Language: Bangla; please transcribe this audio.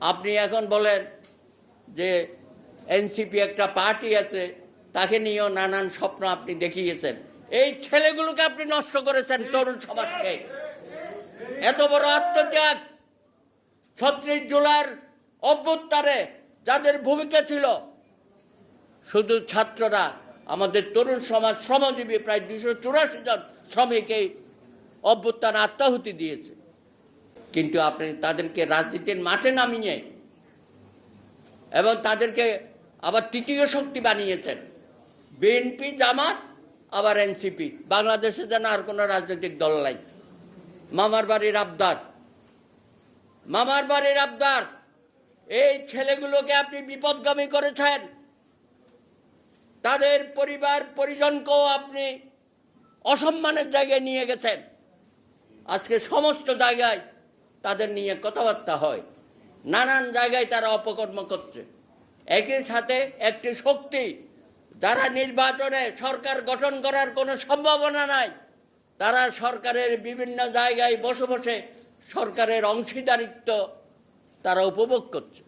আপনি এখন বলেন যে এনসিপি একটা পার্টি আছে, তাকে নিয়েও নানান স্বপ্ন আপনি দেখিয়েছেন। এই ছেলেগুলোকে আপনি নষ্ট করেছেন, তরুণ সমাজকে। এত বড় আত্মত্যাগ ৩৬ জুলাইয়ের অভ্যুত্থানে যাদের ভূমিকা ছিল, শুধু ছাত্ররা, আমাদের তরুণ সমাজ, শ্রমজীবী প্রায় ২৮৪ জন শ্রমিক এই অভ্যুত্থানে আত্মাহুতি দিয়েছে। কিন্তু আপনি তাদেরকে রাজনীতির মাঠে নামিয়ে এবং তাদেরকে আবার তৃতীয় শক্তি বানিয়েছেন। বিএনপি, জামাত, আবার এনসিপি। বাংলাদেশে যেন আর কোনো রাজনৈতিক দল নাই। মামার বাড়ির আবদার, মামার বাড়ির আবদার। এই ছেলেগুলোকে আপনি বিপদগামী করেছেন। তাদের পরিবার পরিজনকেও আপনি অসম্মানের জায়গায় নিয়ে গেছেন। আজকে সমস্ত জায়গায় তাদের নিয়ে কথাবার্তা হয়, নানান জায়গায় তারা অপকর্ম করছে। একই সাথে একটি শক্তি, যারা নির্বাচনে সরকার গঠন করার কোনো সম্ভাবনা নাই, তারা সরকারের বিভিন্ন জায়গায় বসে বসে সরকারের অংশীদারিত্ব তারা উপভোগ করছে।